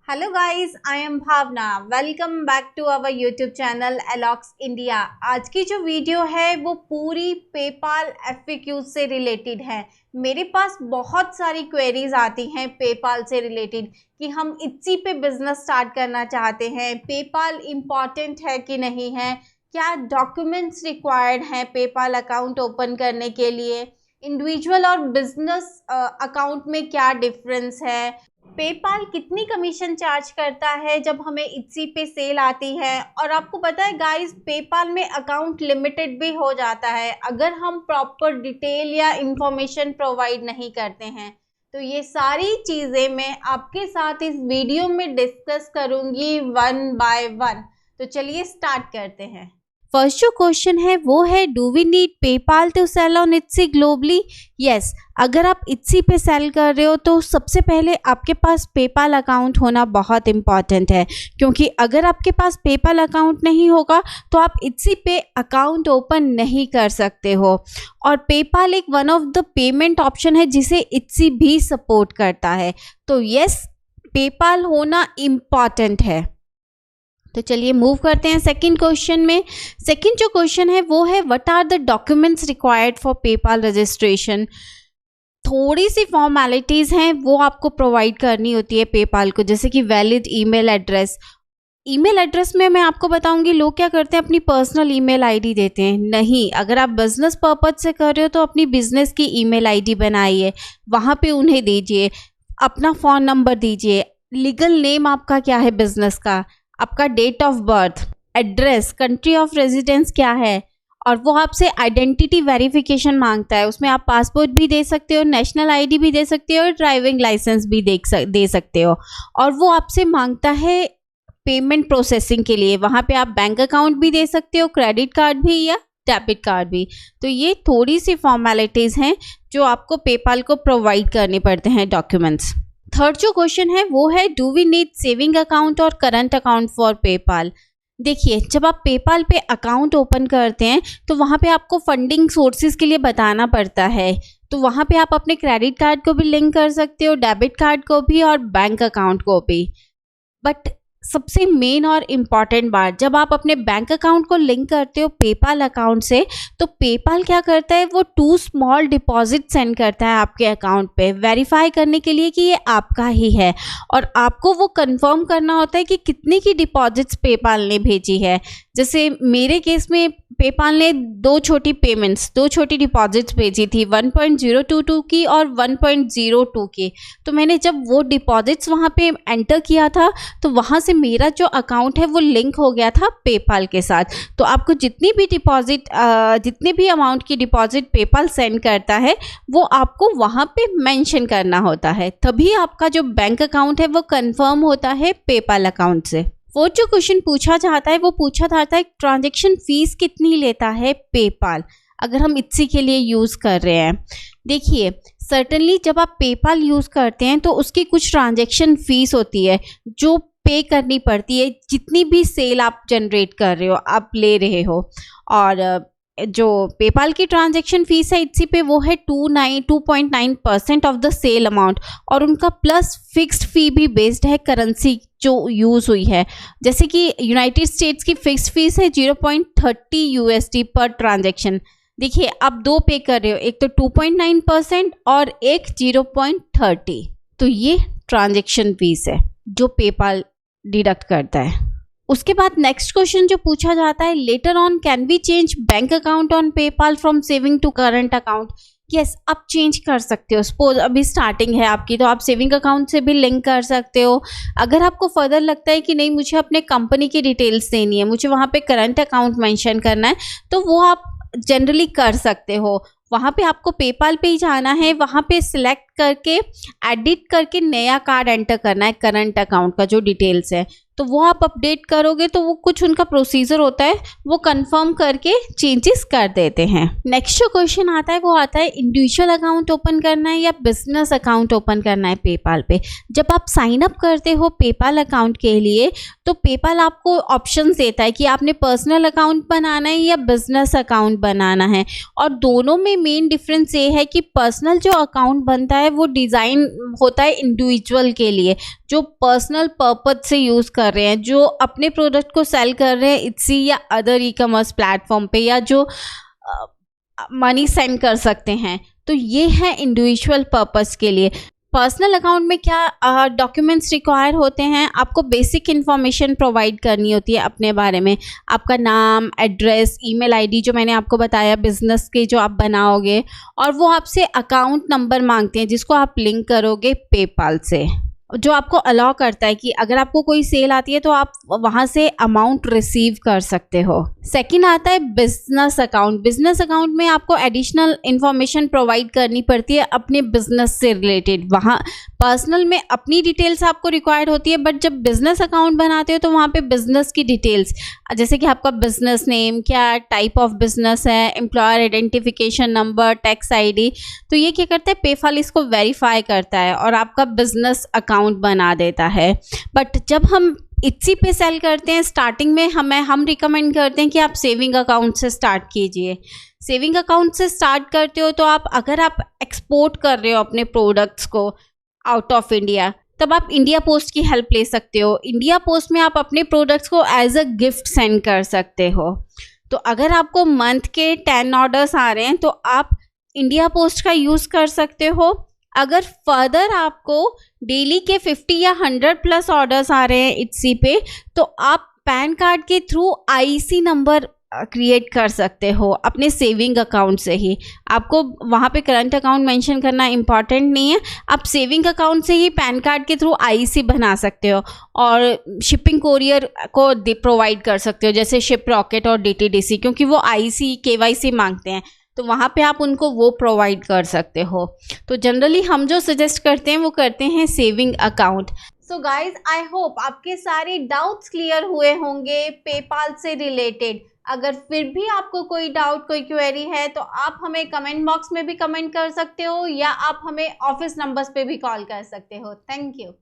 Hello guys, I am Bhavna. Welcome back to our YouTube channel Elox India. आज की जो video है वो पूरी पेपाल एफएक्यू से रिलेटेड है। मेरे पास बहुत सारी क्वेरीज आती हैं पेपाल से रिलेटेड कि हम इसी पे बिजनेस स्टार्ट करना चाहते हैं। पेपाल इम्पॉर्टेंट है कि नहीं है, क्या डॉक्यूमेंट्स रिक्वायर्ड हैं पेपाल अकाउंट ओपन करने के लिए, इंडिविजुअल और बिजनेस अकाउंट में क्या डिफरेंस है, पेपाल कितनी कमीशन चार्ज करता है जब हमें इसी पे सेल आती है। और आपको पता है गाइस, पेपाल में अकाउंट लिमिटेड भी हो जाता है अगर हम प्रॉपर डिटेल या इंफॉर्मेशन प्रोवाइड नहीं करते हैं। तो ये सारी चीज़ें मैं आपके साथ इस वीडियो में डिस्कस करूंगी वन बाय वन। तो चलिए स्टार्ट करते हैं। फर्स्ट जो क्वेश्चन है वो है, do we need PayPal to sell on Etsy globally? Yes, अगर आप इट्सी पे सेल कर रहे हो तो सबसे पहले आपके पास पेपाल अकाउंट होना बहुत इम्पॉर्टेंट है, क्योंकि अगर आपके पास पेपाल अकाउंट नहीं होगा तो आप इट्सी पे अकाउंट ओपन नहीं कर सकते हो। और पेपाल एक one of the payment option है जिसे इट्सी भी सपोर्ट करता है। तो यस, पेपाल होना इम्पॉर्टेंट है। तो चलिए मूव करते हैं सेकंड क्वेश्चन में। सेकंड जो क्वेश्चन है वो है, what are the documents required for PayPal registration? थोड़ी सी फॉर्मेलिटीज़ हैं वो आपको प्रोवाइड करनी होती है पेपाल को, जैसे कि valid email address. Email address में मैं आपको बताऊंगी लोग क्या करते हैं, अपनी पर्सनल ईमेल आईडी देते हैं। नहीं, अगर आप बिजनेस पर्पज से कर रहे हो तो अपनी बिजनेस की ईमेल आईडी बनाइए, वहाँ पे उन्हें दीजिए। अपना फ़ोन नंबर दीजिए, लीगल नेम आपका क्या है बिजनेस का, आपका date of birth, address, country of residence क्या है, और वो आपसे आइडेंटिटी वेरिफिकेशन मांगता है। उसमें आप पासपोर्ट भी दे सकते हो, नेशनल आईडी भी दे सकते हो, और ड्राइविंग लाइसेंस भी दे सकते हो। और वो आपसे मांगता है पेमेंट प्रोसेसिंग के लिए, वहाँ पे आप बैंक अकाउंट भी दे सकते हो, क्रेडिट कार्ड भी या डेबिट कार्ड भी। तो ये थोड़ी सी फॉर्मेलिटीज़ हैं जो आपको पेपाल को प्रोवाइड करने पड़ते हैं डॉक्यूमेंट्स। थर्ड जो क्वेश्चन है वो है, do we need saving account और करंट अकाउंट फॉर पेपाल? देखिए, जब आप पेपाल पे अकाउंट ओपन करते हैं तो वहाँ पे आपको फंडिंग सोर्सेज के लिए बताना पड़ता है। तो वहाँ पे आप अपने क्रेडिट कार्ड को भी लिंक कर सकते हो, डेबिट कार्ड को भी, और बैंक अकाउंट को भी। बट सबसे मेन और इम्पॉर्टेंट बात, जब आप अपने बैंक अकाउंट को लिंक करते हो पेपाल अकाउंट से, तो पेपाल क्या करता है, वो 2 स्मॉल डिपॉजिट सेंड करता है आपके अकाउंट पे, वेरीफाई करने के लिए कि ये आपका ही है। और आपको वो कंफर्म करना होता है कि कितने की डिपॉजिट्स पेपाल ने भेजी है। जैसे मेरे केस में पेपाल ने 2 छोटी डिपॉजिट्स भेजी थी, 1.022 की और 1.02 की। तो मैंने जब वो डिपॉजिट्स वहाँ पे एंटर किया था तो वहाँ से मेरा जो अकाउंट है वो लिंक हो गया था पेपाल के साथ। तो आपको जितने भी अमाउंट की डिपॉजिट पेपाल सेंड करता है वो आपको वहाँ पे मेंशन करना होता है, तभी आपका जो बैंक अकाउंट है वो कंफर्म होता है पेपाल अकाउंट से। वो जो क्वेश्चन पूछा जाता है वो पूछा जाता है, ट्रांजैक्शन फीस कितनी लेता है पेपाल अगर हम इसी के लिए यूज़ कर रहे हैं? देखिए, सर्टेनली जब आप पेपाल यूज़ करते हैं तो उसकी कुछ ट्रांजैक्शन फीस होती है जो पे करनी पड़ती है, जितनी भी सेल आप जनरेट कर रहे हो, आप ले रहे हो। और जो पेपाल की ट्रांजैक्शन फीस है इसी पे वो है 2.9% ऑफ द सेल अमाउंट, और उनका प्लस फिक्स्ड फी भी बेस्ड है करेंसी जो यूज़ हुई है। जैसे कि यूनाइटेड स्टेट्स की फिक्स्ड फीस है 0.30 USD पर ट्रांजैक्शन। देखिए, आप 2 पे कर रहे हो, एक तो 2.9% और एक 0.30। तो ये ट्रांजैक्शन फीस है जो पेपाल डिडक्ट करता है। उसके बाद नेक्स्ट क्वेश्चन जो पूछा जाता है, later on can we change bank account on PayPal from saving to current account? Yes, आप चेंज कर सकते हो। सपोज अभी स्टार्टिंग है आपकी, तो आप सेविंग अकाउंट से भी लिंक कर सकते हो। अगर आपको फर्दर लगता है कि नहीं, मुझे अपने कंपनी की डिटेल्स देनी है, मुझे वहाँ पे करंट अकाउंट मेंशन करना है, तो वो आप जनरली कर सकते हो। वहाँ पे आपको पेपाल पे ही जाना है, वहाँ पे सिलेक्ट करके एडिट करके नया कार्ड एंटर करना है करंट अकाउंट का जो डिटेल्स है। तो वो आप अपडेट करोगे तो वो कुछ उनका प्रोसीजर होता है, वो कंफर्म करके चेंजेस कर देते हैं। नेक्स्ट जो क्वेश्चन आता है वो आता है इंडिविजुअल अकाउंट ओपन करना है या बिजनेस अकाउंट ओपन करना है पेपाल पे। जब आप साइन अप करते हो पेपाल अकाउंट के लिए तो पेपाल आपको ऑप्शंस देता है कि आपने पर्सनल अकाउंट बनाना है या बिजनेस अकाउंट बनाना है। और दोनों में मेन डिफरेंस ये है कि पर्सनल जो अकाउंट बनता है वो डिज़ाइन होता है इंडिविजुअल के लिए, जो पर्सनल पर्पज से यूज़ कर रहे हैं, जो अपने प्रोडक्ट को सेल कर रहे हैं इट्सी या अदर ई कॉमर्स प्लेटफॉर्म पे, या जो मनी सेंड कर सकते हैं। तो ये है इंडिविजुअल पर्पस के लिए। पर्सनल अकाउंट में क्या डॉक्यूमेंट्स रिक्वायर होते हैं, आपको बेसिक इन्फॉर्मेशन प्रोवाइड करनी होती है अपने बारे में, आपका नाम, एड्रेस, ईमेल आईडी जो मैंने आपको बताया बिजनेस के जो आप बनाओगे, और वो आपसे अकाउंट नंबर मांगते हैं जिसको आप लिंक करोगे पेपाल से, जो आपको अलाउ करता है कि अगर आपको कोई सेल आती है तो आप वहाँ से अमाउंट रिसीव कर सकते हो। सेकंड आता है बिजनेस अकाउंट। बिजनेस अकाउंट में आपको एडिशनल इन्फॉर्मेशन प्रोवाइड करनी पड़ती है अपने बिजनेस से रिलेटेड। वहाँ पर्सनल में अपनी डिटेल्स आपको रिक्वायर्ड होती है, बट जब बिजनेस अकाउंट बनाते हो तो वहाँ पे बिजनेस की डिटेल्स, जैसे कि आपका बिजनेस नेम, क्या टाइप ऑफ बिजनेस है, employer identification number, tax ID, तो ये क्या करता है पेपाल इसको वेरीफाई करता है और आपका बिजनेस अकाउंट बना देता है। बट जब हम इट्सी पे सेल करते हैं स्टार्टिंग में हम रिकमेंड करते हैं कि आप सेविंग अकाउंट से स्टार्ट कीजिए। सेविंग अकाउंट से स्टार्ट करते हो तो अगर आप एक्सपोर्ट कर रहे हो अपने प्रोडक्ट्स को आउट ऑफ इंडिया, तब आप इंडिया पोस्ट की हेल्प ले सकते हो। इंडिया पोस्ट में आप अपने प्रोडक्ट्स को एज अ गिफ्ट सेंड कर सकते हो। तो अगर आपको मंथ के 10 ऑर्डर्स आ रहे हैं तो आप इंडिया पोस्ट का यूज़ कर सकते हो। अगर फर्दर आपको डेली के 50 या 100+ ऑर्डर्स आ रहे हैं इट्सी पे, तो आप पैन कार्ड के थ्रू आईसी नंबर क्रिएट कर सकते हो अपने सेविंग अकाउंट से ही। आपको वहाँ पे करंट अकाउंट मेंशन करना इम्पॉर्टेंट नहीं है, आप सेविंग अकाउंट से ही पैन कार्ड के थ्रू आईसी बना सकते हो और शिपिंग कोरियर को प्रोवाइड कर सकते हो, जैसे शिप रॉकेट और डीटीडीसी, क्योंकि वो आईसी केवाईसी मांगते हैं, तो वहाँ पे आप उनको वो प्रोवाइड कर सकते हो। तो जनरली हम जो सजेस्ट करते हैं वो करते हैं saving account. So guys, I hope आपके सारे डाउट्स क्लियर हुए होंगे पेपाल से रिलेटेड। अगर फिर भी आपको कोई डाउट, कोई क्वेरी है तो आप हमें कमेंट बॉक्स में भी कमेंट कर सकते हो या आप हमें ऑफिस नंबर्स पे भी कॉल कर सकते हो। Thank you.